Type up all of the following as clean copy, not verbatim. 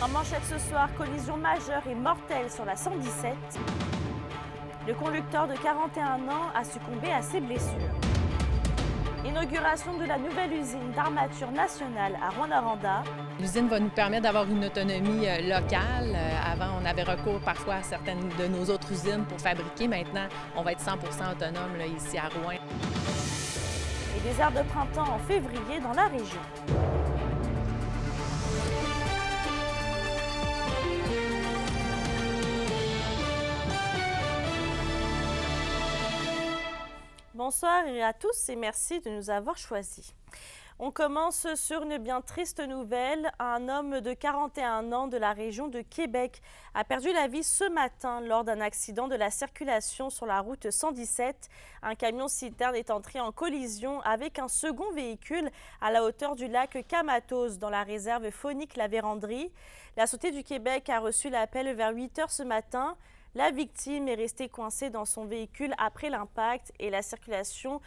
En manchette ce soir, collision majeure et mortelle sur la 117. Le conducteur de 41 ans a succombé à ses blessures. Inauguration de la nouvelle usine d'armature nationale à Rwanda. L'usine va nous permettre d'avoir une autonomie locale. Avant, on avait recours parfois à certaines de nos autres usines pour fabriquer. Maintenant, on va être 100% autonome là, ici à Rouen. Et des airs de printemps en février dans la région. Bonsoir à tous et merci de nous avoir choisis. On commence sur une bien triste nouvelle. Un homme de 41 ans de la région de Québec a perdu la vie ce matin lors d'un accident de la circulation sur la route 117. Un camion-citerne est entré en collision avec un second véhicule à la hauteur du lac Kamatos dans la réserve faunique La Vérandrie. La Sûreté du Québec a reçu l'appel vers 8 h ce matin. La victime est restée coincée dans son véhicule après l'impact et la circulation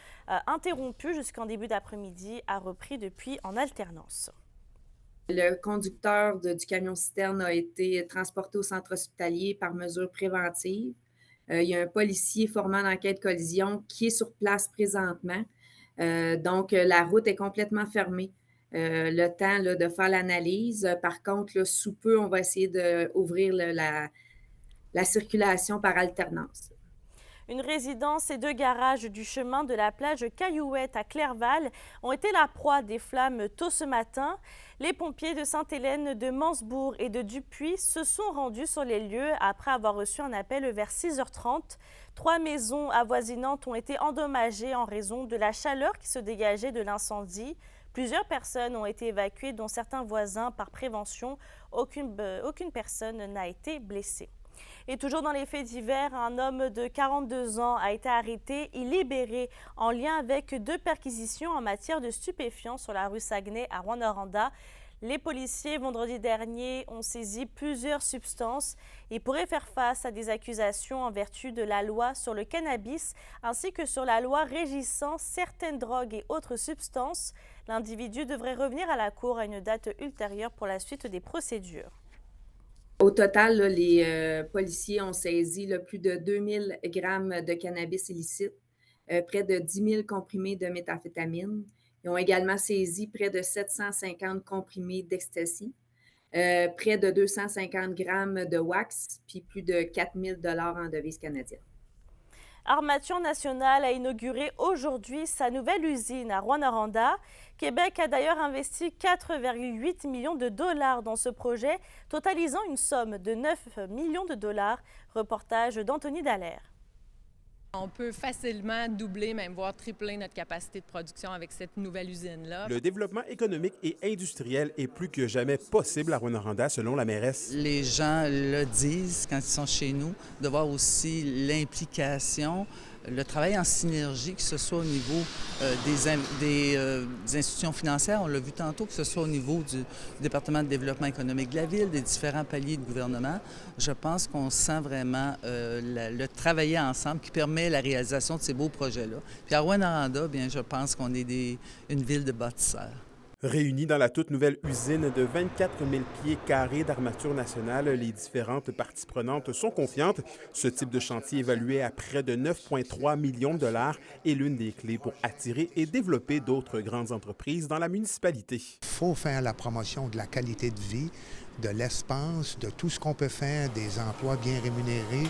interrompue jusqu'en début d'après-midi a repris depuis en alternance. Le conducteur du camion-citerne a été transporté au centre hospitalier par mesure préventive. Il y a un policier formant l'enquête collision qui est sur place présentement. Donc, la route est complètement fermée. Le temps là, de faire l'analyse. Par contre, là, sous peu, on va essayer d'ouvrir la circulation par alternance. Une résidence et 2 garages du chemin de la plage Caillouette à Clerval ont été la proie des flammes tôt ce matin. Les pompiers de Sainte-Hélène, de Mansbourg et de Dupuis se sont rendus sur les lieux après avoir reçu un appel vers 6 h 30. 3 maisons avoisinantes ont été endommagées en raison de la chaleur qui se dégageait de l'incendie. Plusieurs personnes ont été évacuées, dont certains voisins par prévention. Aucune personne n'a été blessée. Et toujours dans les faits divers, un homme de 42 ans a été arrêté et libéré en lien avec 2 perquisitions en matière de stupéfiants sur la rue Saguenay à Rwanda. Les policiers, vendredi dernier, ont saisi plusieurs substances et pourraient faire face à des accusations en vertu de la loi sur le cannabis ainsi que sur la loi régissant certaines drogues et autres substances. L'individu devrait revenir à la cour à une date ultérieure pour la suite des procédures. Au total, là, les policiers ont saisi là, plus de 2000 grammes de cannabis illicite, près de 10 000 comprimés de méthamphétamine. Ils ont également saisi près de 750 comprimés d'ecstasy, près de 250 grammes de wax, puis plus de 4 000 $ en devises canadiennes. Armature nationale a inauguré aujourd'hui sa nouvelle usine à Rwanda. Québec a d'ailleurs investi 4,8 millions de dollars dans ce projet, totalisant une somme de 9 millions de dollars. Reportage d'Anthony Dallaire. On peut facilement doubler, même voire tripler notre capacité de production avec cette nouvelle usine-là. Le développement économique et industriel est plus que jamais possible à Rwanda, selon la mairesse. Les gens le disent quand ils sont chez nous, de voir aussi l'implication, le travail en synergie, que ce soit au niveau des institutions financières, on l'a vu tantôt, que ce soit au niveau du département de développement économique de la ville, des différents paliers de gouvernement. Je pense qu'on sent vraiment le travailler ensemble qui permet la réalisation de ces beaux projets-là. Puis à Rwanda, bien, je pense qu'on est une ville de bâtisseurs. Réunis dans la toute nouvelle usine de 24 000 pieds carrés d'armature nationale, les différentes parties prenantes sont confiantes. Ce type de chantier évalué à près de 9,3 millions de dollars est l'une des clés pour attirer et développer d'autres grandes entreprises dans la municipalité. Il faut faire la promotion de la qualité de vie, de l'espace, de tout ce qu'on peut faire, des emplois bien rémunérés,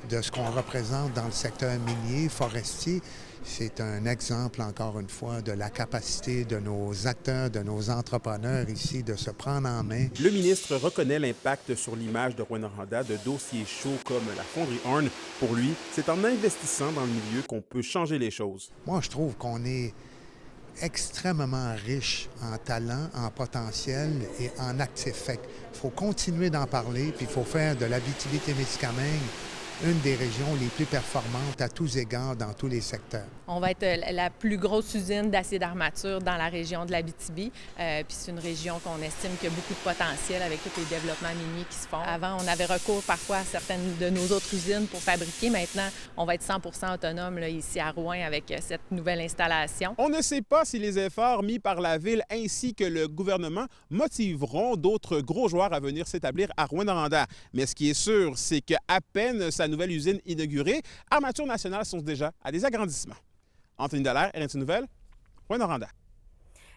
de ce qu'on représente dans le secteur minier, forestier. C'est un exemple, encore une fois, de la capacité de nos acteurs, de nos entrepreneurs ici de se prendre en main. Le ministre reconnaît l'impact sur l'image de Rwanda de dossiers chauds comme la fonderie Horn. Pour lui, c'est en investissant dans le milieu qu'on peut changer les choses. Moi, je trouve qu'on est extrêmement riche en talent, en potentiel et en actifs. Il faut continuer d'en parler, puis il faut faire de l'Abitibi-Témiscamingue une des régions les plus performantes à tous égards dans tous les secteurs. On va être la plus grosse usine d'acier d'armature dans la région de l'Abitibi. Puis c'est une région qu'on estime qu'il y a beaucoup de potentiel avec tous les développements miniers qui se font. Avant, on avait recours parfois à certaines de nos autres usines pour fabriquer. Maintenant, on va être 100% autonome là, ici à Rouyn avec cette nouvelle installation. On ne sait pas si les efforts mis par la ville ainsi que le gouvernement motiveront d'autres gros joueurs à venir s'établir à Rouyn-Noranda. Mais ce qui est sûr, c'est qu'à peine sa nouvelle usine inaugurée, Armature Nationale sont déjà à des agrandissements. Anthony Dallaire, RNC Nouvelles, Rouyn-Noranda.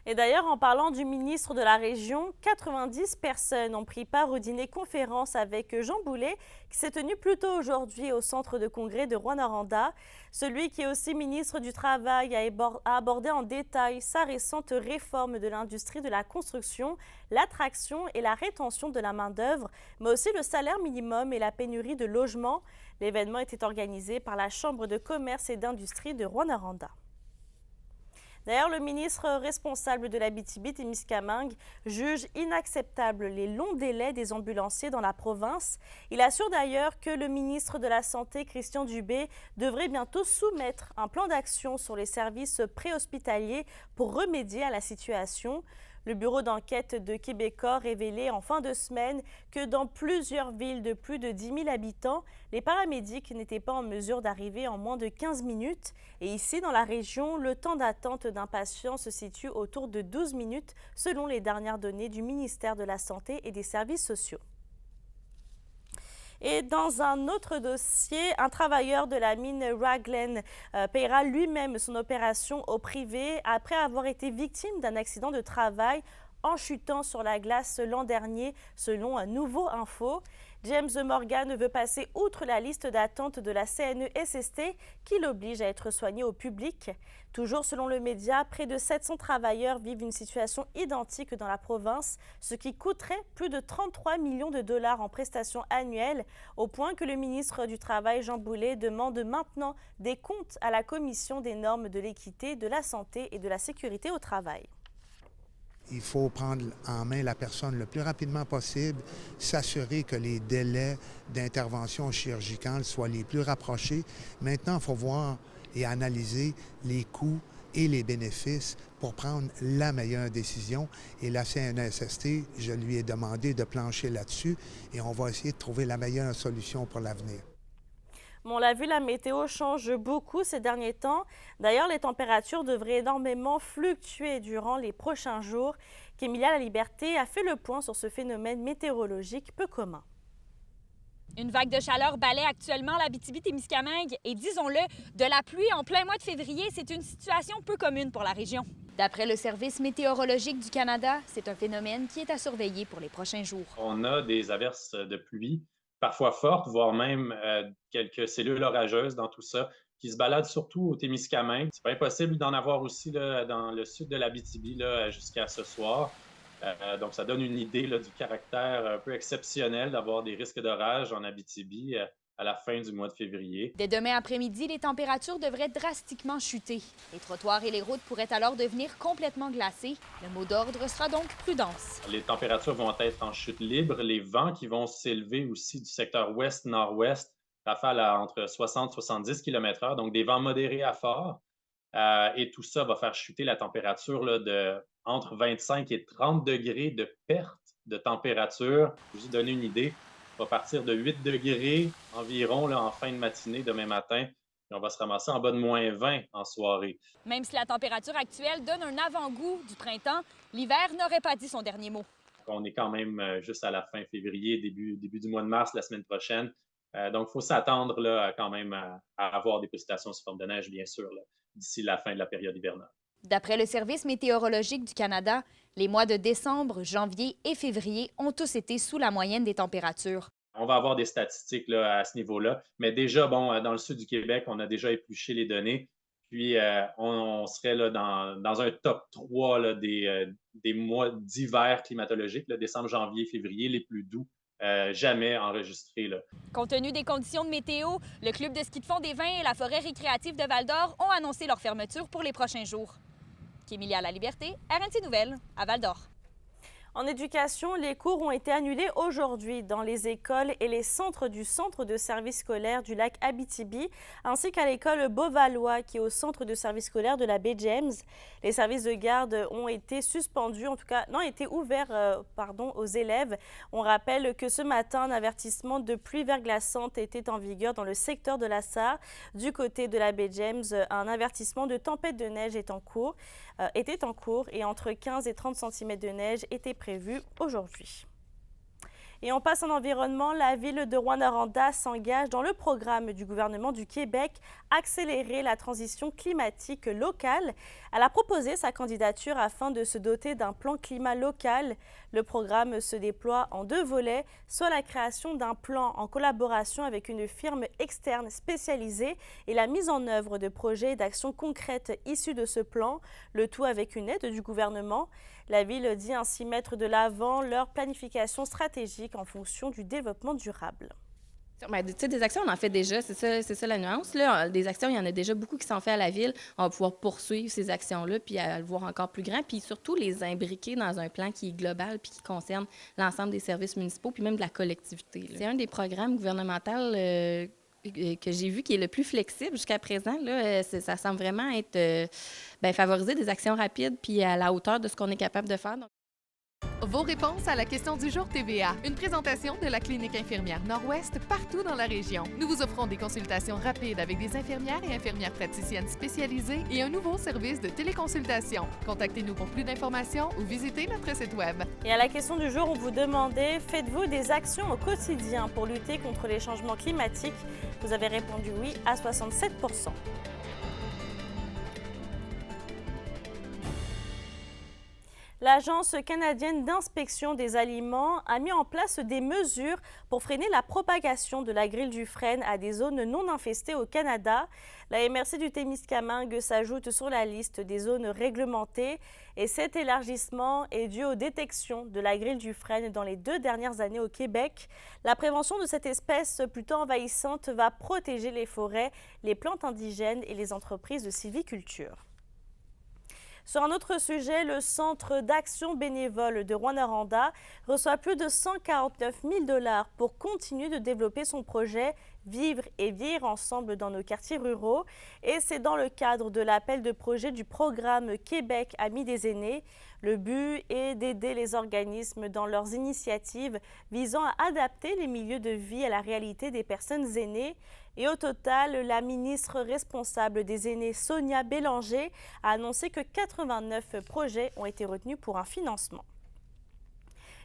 Et d'ailleurs, en parlant du ministre de la Région, 90 personnes ont pris part au dîner conférence avec Jean Boulet, qui s'est tenu plus tôt aujourd'hui au centre de congrès de Rouyn-Noranda. Celui qui est aussi ministre du Travail a abordé en détail sa récente réforme de l'industrie de la construction, l'attraction et la rétention de la main-d'œuvre, mais aussi le salaire minimum et la pénurie de logements. L'événement était organisé par la Chambre de commerce et d'industrie de Rouyn-Noranda. D'ailleurs, le ministre responsable de l'Abitibi-Témiscamingue juge inacceptable les longs délais des ambulanciers dans la province. Il assure d'ailleurs que le ministre de la Santé, Christian Dubé, devrait bientôt soumettre un plan d'action sur les services préhospitaliers pour remédier à la situation. Le bureau d'enquête de Québecor révélait en fin de semaine que dans plusieurs villes de plus de 10 000 habitants, les paramédics n'étaient pas en mesure d'arriver en moins de 15 minutes. Et ici, dans la région, le temps d'attente d'un patient se situe autour de 12 minutes selon les dernières données du ministère de la Santé et des Services sociaux. Et dans un autre dossier, un travailleur de la mine Raglan paiera lui-même son opération au privé après avoir été victime d'un accident de travail en chutant sur la glace l'an dernier, selon Nouveau Info. James Morgan veut passer outre la liste d'attente de la CNESST qui l'oblige à être soigné au public. Toujours selon le média, près de 700 travailleurs vivent une situation identique dans la province, ce qui coûterait plus de 33 millions de dollars en prestations annuelles, au point que le ministre du Travail, Jean Boulet, demande maintenant des comptes à la Commission des normes de l'équité, de la santé et de la sécurité au travail. Il faut prendre en main la personne le plus rapidement possible, s'assurer que les délais d'intervention chirurgicale soient les plus rapprochés. Maintenant, il faut voir et analyser les coûts et les bénéfices pour prendre la meilleure décision. Et la CNESST, je lui ai demandé de plancher là-dessus et on va essayer de trouver la meilleure solution pour l'avenir. On l'a vu, la météo change beaucoup ces derniers temps. D'ailleurs, les températures devraient énormément fluctuer durant les prochains jours. Kémilia Laliberté a fait le point sur ce phénomène météorologique peu commun. Une vague de chaleur balaie actuellement l'Abitibi-Témiscamingue et, disons-le, de la pluie en plein mois de février, c'est une situation peu commune pour la région. D'après le Service météorologique du Canada, c'est un phénomène qui est à surveiller pour les prochains jours. On a des averses de pluie, parfois fortes, voire même quelques cellules orageuses dans tout ça, qui se baladent surtout au Témiscamingue. C'est pas impossible d'en avoir aussi là, dans le sud de l'Abitibi jusqu'à ce soir. Donc, ça donne une idée là, du caractère un peu exceptionnel d'avoir des risques d'orage en Abitibi à la fin du mois de février. Dès demain après-midi, les températures devraient drastiquement chuter. Les trottoirs et les routes pourraient alors devenir complètement glacés. Le mot d'ordre sera donc prudence. Les températures vont être en chute libre. Les vents qui vont s'élever aussi du secteur ouest-nord-ouest, rafales à entre 60 et 70 km/h, donc des vents modérés à forts. Et tout ça va faire chuter la température là, de entre 25 et 30 degrés de perte de température. Pour vous donner une idée, on va partir de 8 degrés environ là, en fin de matinée demain matin. Et on va se ramasser en bas de moins 20 en soirée. Même si la température actuelle donne un avant-goût du printemps, l'hiver n'aurait pas dit son dernier mot. On est quand même juste à la fin février, début du mois de mars, la semaine prochaine. Donc, il faut s'attendre là, quand même à avoir des précipitations sous forme de neige, bien sûr, d'ici la fin de la période hivernale. D'après le Service météorologique du Canada, les mois de décembre, janvier et février ont tous été sous la moyenne des températures. On va avoir des statistiques là, à ce niveau-là, mais déjà, bon, dans le sud du Québec, on a déjà épluché les données, puis on serait là, dans un top 3 là, des mois d'hiver climatologiques, là, décembre, janvier, février, les plus doux. Jamais enregistré. Là. Compte tenu des conditions de météo, le club de ski de fond des Vins et la forêt récréative de Val-d'Or ont annoncé leur fermeture pour les prochains jours. Kémilia Laliberté, RNC Nouvelles, à Val-d'Or. En éducation, les cours ont été annulés aujourd'hui dans les écoles et les centres du centre de service scolaire du lac Abitibi, ainsi qu'à l'école Beauvalois qui est au centre de service scolaire de la baie James. Les services de garde ont été suspendus, en tout cas, non, été ouverts aux élèves. On rappelle que ce matin, un avertissement de pluie verglaçante était en vigueur dans le secteur de la Sarre. Du côté de la baie James, un avertissement de tempête de neige était en cours et entre 15 et 30 cm de neige étaient prévus aujourd'hui. Et on passe en environnement. La ville de Rouyn-Noranda s'engage dans le programme du gouvernement du Québec Accélérer la transition climatique locale. Elle a proposé sa candidature afin de se doter d'un plan climat local. Le programme se déploie en 2 volets, soit la création d'un plan en collaboration avec une firme externe spécialisée et la mise en œuvre de projets et d'actions concrètes issus de ce plan, le tout avec une aide du gouvernement. La ville dit ainsi mettre de l'avant leur planification stratégique en fonction du développement durable. Bien, des actions, on en fait déjà, c'est ça la nuance. Là. Des actions, il y en a déjà beaucoup qui sont faites à la ville. On va pouvoir poursuivre ces actions-là puis à le voir encore plus grand, puis surtout les imbriquer dans un plan qui est global puis qui concerne l'ensemble des services municipaux puis même de la collectivité. Là. C'est un des programmes gouvernementaux que j'ai vu qui est le plus flexible jusqu'à présent. Là, ça semble vraiment être favoriser des actions rapides puis à la hauteur de ce qu'on est capable de faire. Donc... Vos réponses à la question du jour TVA. Une présentation de la Clinique infirmière Nord-Ouest partout dans la région. Nous vous offrons des consultations rapides avec des infirmières et infirmières praticiennes spécialisées et un nouveau service de téléconsultation. Contactez-nous pour plus d'informations ou visitez notre site Web. Et à la question du jour, on vous demandait, faites-vous des actions au quotidien pour lutter contre les changements climatiques? Vous avez répondu oui à 67%. L'Agence canadienne d'inspection des aliments a mis en place des mesures pour freiner la propagation de la grille du frêne à des zones non infestées au Canada. La MRC du Témiscamingue s'ajoute sur la liste des zones réglementées et cet élargissement est dû aux détections de la grille du frêne dans les 2 dernières années au Québec. La prévention de cette espèce plutôt envahissante va protéger les forêts, les plantes indigènes et les entreprises de sylviculture. Sur un autre sujet, le Centre d'action bénévole de Rouyn-Noranda reçoit plus de 149 000 $ pour continuer de développer son projet « Vivre et vieillir ensemble dans nos quartiers ruraux ». Et c'est dans le cadre de l'appel de projet du programme Québec Amis des aînés. Le but est d'aider les organismes dans leurs initiatives visant à adapter les milieux de vie à la réalité des personnes aînées. Et au total, la ministre responsable des aînés, Sonia Bélanger, a annoncé que 89 projets ont été retenus pour un financement.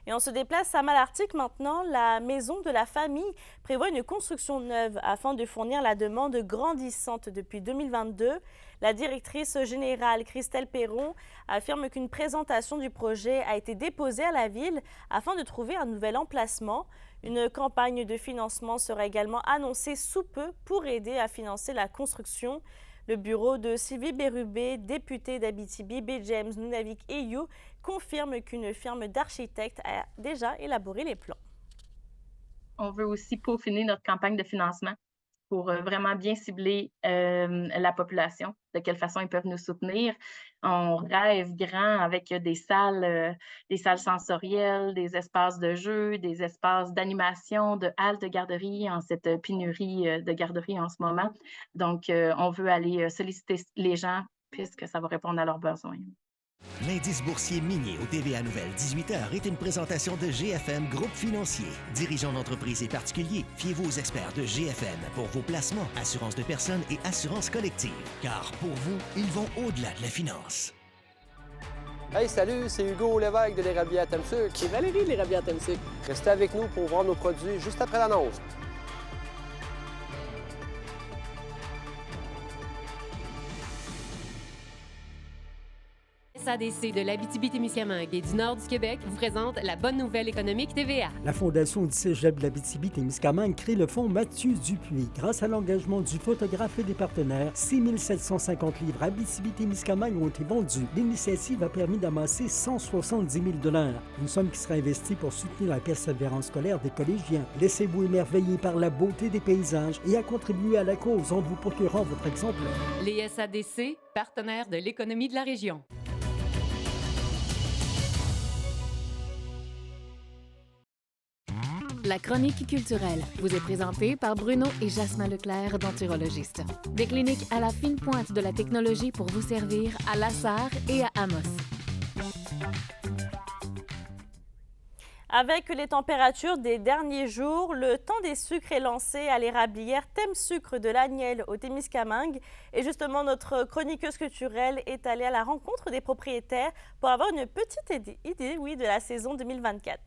Et on se déplace à Malartic maintenant. La Maison de la Famille prévoit une construction neuve afin de fournir la demande grandissante depuis 2022. La directrice générale, Christelle Perron, affirme qu'une présentation du projet a été déposée à la ville afin de trouver un nouvel emplacement. Une campagne de financement sera également annoncée sous peu pour aider à financer la construction. Le bureau de Sylvie Bérubé, députée d'Abitibi, Baie James, Nunavik et You, confirme qu'une firme d'architectes a déjà élaboré les plans. On veut aussi peaufiner notre campagne de financement pour vraiment bien cibler la population, de quelle façon ils peuvent nous soutenir. On rêve grand avec des salles sensorielles, des espaces de jeu, des espaces d'animation, de haltes de garderie en cette pénurie de garderie en ce moment. Donc, on veut aller solliciter les gens puisque ça va répondre à leurs besoins. L'indice boursier minier au TVA Nouvelle 18h est une présentation de GFM Groupe Financier. Dirigeants d'entreprises et particuliers, fiez-vous aux experts de GFM pour vos placements, assurance de personnes et assurance collective. Car pour vous, ils vont au-delà de la finance. Hey, salut, c'est Hugo Lévesque de l'Érablier à Temsuc. Et Valérie de l'Érablier à Temsuc. Restez avec nous pour voir nos produits juste après l'annonce. SADC de l'Abitibi-Témiscamingue et du nord du Québec vous présente la bonne nouvelle économique TVA. La Fondation du Cégep de l'Abitibi-Témiscamingue crée le fonds Mathieu Dupuis. Grâce à l'engagement du photographe et des partenaires, 6 750 livres Abitibi-Témiscamingue ont été vendus. L'initiative a permis d'amasser 170 000 $, une somme qui sera investie pour soutenir la persévérance scolaire des collégiens. Laissez-vous émerveiller par la beauté des paysages et à contribuer à la cause en vous procurant votre exemplaire. Les SADC, partenaires de l'économie de la région. La chronique culturelle vous est présentée par Bruno et Jasmin Leclerc, denturologistes. Des cliniques à la fine pointe de la technologie pour vous servir à La Sarre et à Amos. Avec les températures des derniers jours, le temps des sucres est lancé à l'érablière Thème Sucre de l'Agnelle au Témiscamingue. Et justement, notre chroniqueuse culturelle est allée à la rencontre des propriétaires pour avoir une petite idée de la saison 2024.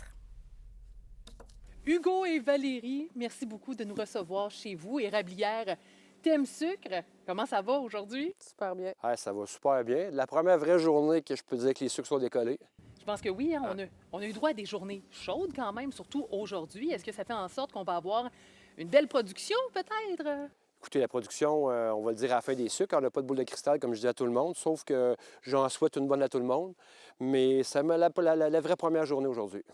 Hugo et Valérie, merci beaucoup de nous recevoir chez vous. Érablière Thème Sucre, comment ça va aujourd'hui? Super bien. Ouais, ça va super bien. La première vraie journée que je peux dire que les sucres sont décollés. Je pense que oui, hein, on a eu droit à des journées chaudes quand même, surtout aujourd'hui. Est-ce que ça fait en sorte qu'on va avoir une belle production peut-être? Écoutez, la production, on va le dire à la fin des sucres. On n'a pas de boule de cristal, comme je dis à tout le monde, sauf que j'en souhaite une bonne à tout le monde. Mais ça me la vraie première journée aujourd'hui.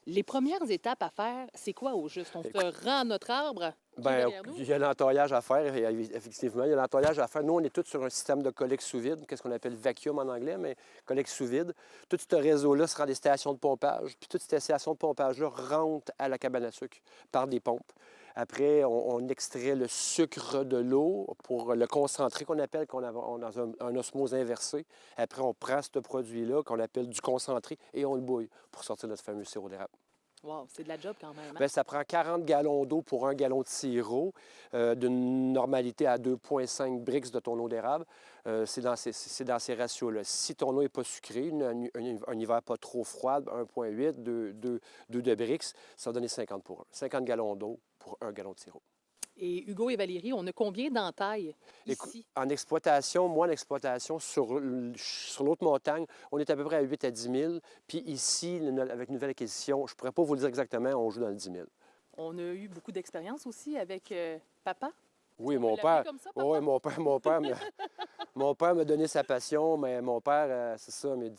Les premières étapes à faire, c'est quoi au juste? On se rend à notre arbre? Bien, il y a l'entaillage à faire, effectivement. Il y a l'entaillage à faire. Nous, on est tous sur un système de collecte sous vide, qu'est-ce qu'on appelle vacuum en anglais, mais collecte sous vide. Tout ce réseau-là sera des stations de pompage, puis toutes ces stations de pompage-là rentrent à la cabane à sucre par des pompes. Après, on extrait le sucre de l'eau pour le concentré qu'on appelle, qu'on a dans un osmose inversé. Après, on prend ce produit-là qu'on appelle du concentré et on le bouille pour sortir notre fameux sirop d'érable. Wow, c'est de la job quand même. Hein? Bien, ça prend 40 gallons d'eau pour 1 gallon de sirop, d'une normalité à 2,5 brix de ton eau d'érable. C'est dans ces ratios-là. Si ton eau n'est pas sucrée, un hiver pas trop froid, 1,8, 2 de brix, ça va donner 50 pour 1. 50 gallons d'eau pour 1 gallon de sirop. Et Hugo et Valérie, on a combien d'entailles ici? En exploitation, sur l'autre montagne, on est à peu près à 8 à 10 000. Puis ici, avec nouvelle acquisition, je ne pourrais pas vous le dire exactement, on joue dans le 10 000. On a eu beaucoup d'expérience aussi avec papa. Oui, mon père. Oui, mon père m'a donné sa passion, mais mon père, c'est ça, mais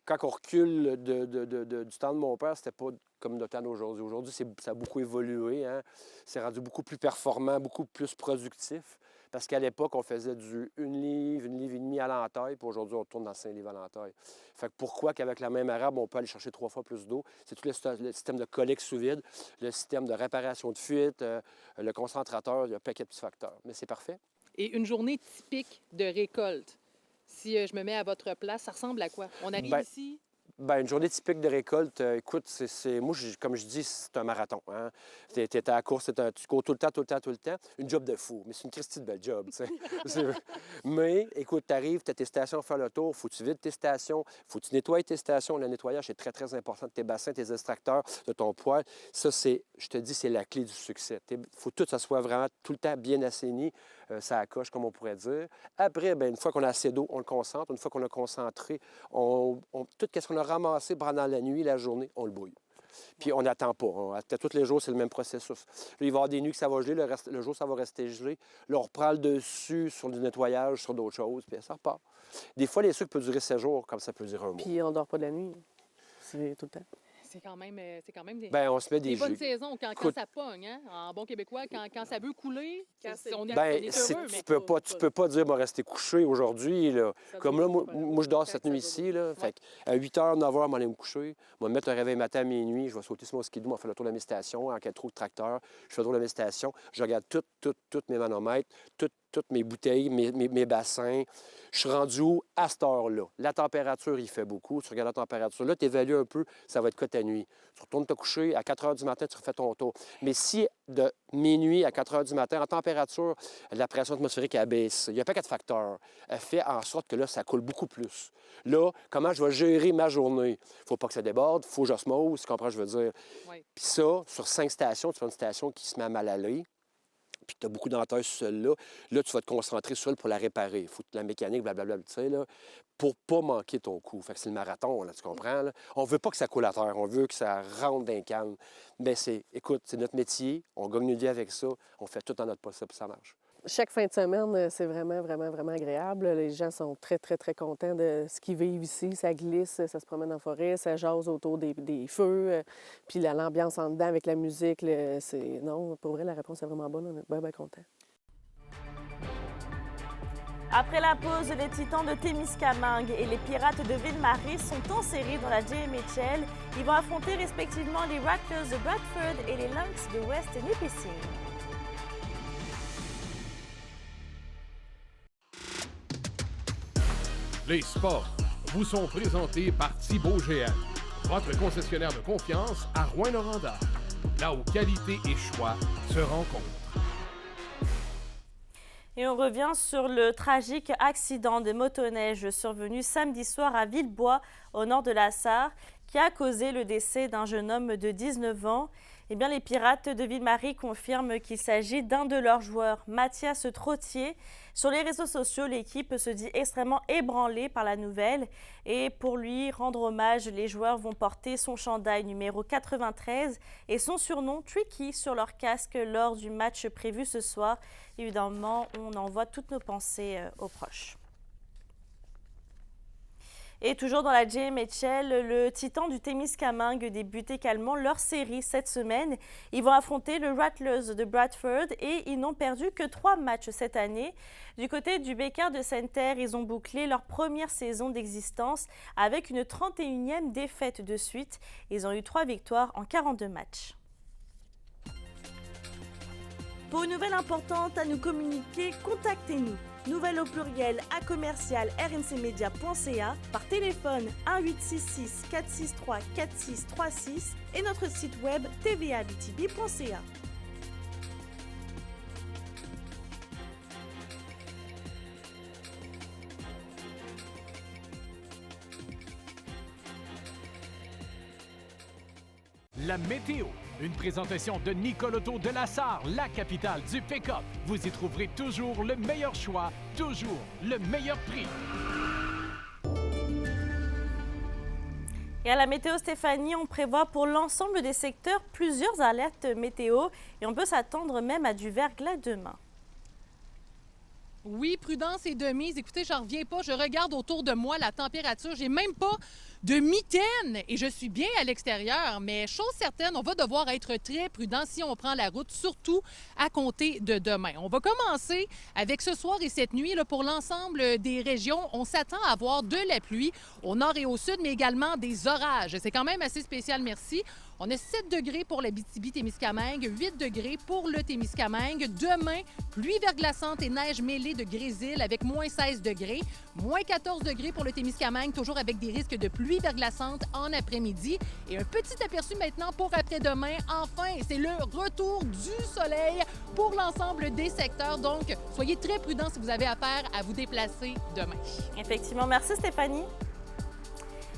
quand on recule du temps de mon père, c'était pas comme le temps d'aujourd'hui. Aujourd'hui, ça a beaucoup évolué. Hein? C'est rendu beaucoup plus performant, beaucoup plus productif. Parce qu'à l'époque, on faisait du 1 livre et demi à l'entaille, puis aujourd'hui, on tourne dans 5 livres à l'entaille. Fait que pourquoi qu'avec la même arabe, on peut aller chercher 3 fois plus d'eau? C'est tout le système de collecte sous vide, le système de réparation de fuite, le concentrateur, il y a un paquet de petits facteurs. Mais c'est parfait. Et une journée typique de récolte, si je me mets à votre place, ça ressemble à quoi? On arrive ici? Bien, une journée typique de récolte, écoute, moi, comme je dis, c'est un marathon. Hein? Tu es à la course, tu cours tout le temps. Une job de fou, mais c'est une Christie de belle job, tu sais. Mais, écoute, tu arrives, tu as tes stations à faire le tour, faut que tu vides tes stations, faut que tu nettoies tes stations. Le nettoyage est très, très important de tes bassins, tes extracteurs, de ton poêle. Ça, je te dis, c'est la clé du succès. Il faut que tout ça soit vraiment tout le temps bien assaini, ça accroche, comme on pourrait dire. Après, bien, une fois qu'on a assez d'eau, on le concentre. Une fois qu'on a concentré, tout ce qu'on a ramassé pendant la nuit, la journée, on le bouille. Puis on n'attend pas. Tous les jours, c'est le même processus. Là, il va y avoir des nuits que ça va geler, le jour, ça va rester gelé. Là, on reprend le dessus sur du nettoyage, sur d'autres choses, puis ça repart. Des fois, les sucres peuvent durer 7 jours, comme ça peut durer un mois. Puis on ne dort pas de la nuit. C'est tout le temps. C'est quand même des, on se met des bonnes saisons quand ça pogne, hein? En bon québécois, quand ça veut couler, on est heureux. Tu peux pas dire « rester couché aujourd'hui ». Comme là, moi, je dors cette nuit ici. Là, fait à 8 h, 9 h, je vais aller me coucher. Je vais me mettre un réveil matin à minuit. Je vais sauter sur mon skidoo, je vais faire le tour de mes stations, en cas de trou de tracteur. Je fais le tour de mes stations. Je regarde toutes mes manomètres, toutes mes bouteilles, mes bassins. Je suis rendu où à cette heure-là? La température, il fait beaucoup. Tu regardes la température. Là, tu évalues un peu, ça va être quoi ta nuit? Tu retournes te coucher, à 4 h du matin, tu refais ton tour. Mais si de minuit à 4 h du matin, en température, la pression atmosphérique a baissé. Il y a pas quatre facteurs. Elle fait en sorte que là, ça coule beaucoup plus. Là, comment je vais gérer ma journée? Il ne faut pas que ça déborde, il faut que j'osmose, tu comprends, je veux dire. Oui. Puis ça, sur 5 stations, tu fais une station qui se met à mal aller. Puis tu as beaucoup d'entailles sur celle-là. Là, tu vas te concentrer sur elle pour la réparer. Il faut la mécanique, blablabla, tu sais, là, pour pas manquer ton coup. Fait que c'est le marathon, là, tu comprends? Là? On veut pas que ça coule à terre. On veut que ça rentre d'un calme. Bien, écoute, c'est notre métier. On gagne une vie avec ça. On fait tout dans notre possible pour que ça marche. Chaque fin de semaine, c'est vraiment, vraiment, vraiment agréable. Les gens sont très, très, très contents de ce qu'ils vivent ici. Ça glisse, ça se promène en forêt, ça jase autour des feux. Puis l'ambiance en dedans avec la musique, non, pour vrai, la réponse est vraiment bonne. On est bien, bien contents. Après la pause, les Titans de Témiscamingue et les Pirates de Ville-Marie sont en série dans la JMHL. Ils vont affronter respectivement les Rattlers de Bradford et les Lynx de West Nipissing. Les sports vous sont présentés par Thibaut GM, votre concessionnaire de confiance à Rouyn-Noranda, là où qualité et choix se rencontrent. Et on revient sur le tragique accident de motoneige survenu samedi soir à Villebois, au nord de la Sarre, qui a causé le décès d'un jeune homme de 19 ans. Eh bien, les Pirates de Ville-Marie confirment qu'il s'agit d'un de leurs joueurs, Mathias Trottier. Sur les réseaux sociaux, l'équipe se dit extrêmement ébranlée par la nouvelle. Et pour lui rendre hommage, les joueurs vont porter son chandail numéro 93 et son surnom Tricky sur leur casque lors du match prévu ce soir. Évidemment, on envoie toutes nos pensées aux proches. Et toujours dans la JMHL, le Titan du Témiscamingue débute également leur série cette semaine. Ils vont affronter le Rattlers de Bradford et ils n'ont perdu que 3 matchs cette année. Du côté du Bécard de Sainte-Terre, ils ont bouclé leur première saison d'existence avec une 31e défaite de suite. Ils ont eu 3 victoires en 42 matchs. Pour une nouvelle importante à nous communiquer, contactez-nous. Nouvelle au pluriel à commercial rncmedia.ca, par téléphone 1-866 463 4636 et notre site web tvabtb.ca. La météo, une présentation de Nicole Auto de la Sarre, la capitale du pick-up. Vous y trouverez toujours le meilleur choix, toujours le meilleur prix. Et à la météo Stéphanie, on prévoit pour l'ensemble des secteurs plusieurs alertes météo et on peut s'attendre même à du verglas demain. Oui, prudence et de mise. Écoutez, j'en reviens pas. Je regarde autour de moi la température. J'ai même pas de mitaine et je suis bien à l'extérieur. Mais chose certaine, on va devoir être très prudent si on prend la route, surtout à compter de demain. On va commencer avec ce soir et cette nuit. Là, pour l'ensemble des régions, on s'attend à avoir de la pluie au nord et au sud, mais également des orages. C'est quand même assez spécial, merci. On a 7 degrés pour l'Abitibi-Témiscamingue, 8 degrés pour le Témiscamingue. Demain, pluie verglaçante et neige mêlée de grésil avec moins 16 degrés, moins 14 degrés pour le Témiscamingue, toujours avec des risques de pluie verglaçante en après-midi. Et un petit aperçu maintenant pour après-demain. Enfin, c'est le retour du soleil pour l'ensemble des secteurs. Donc, soyez très prudents si vous avez affaire à vous déplacer demain. Effectivement. Merci Stéphanie.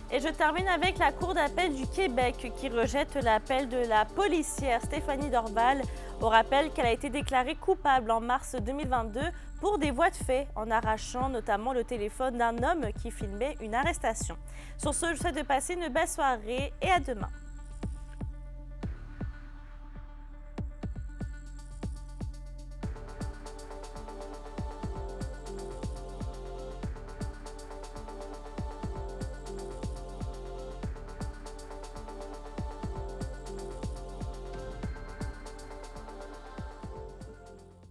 Et je termine avec la Cour d'appel du Québec qui rejette l'appel de la policière Stéphanie Dorval. On rappelle qu'elle a été déclarée coupable en mars 2022 pour des voies de fait en arrachant notamment le téléphone d'un homme qui filmait une arrestation. Sur ce, je vous souhaite de passer une belle soirée et à demain.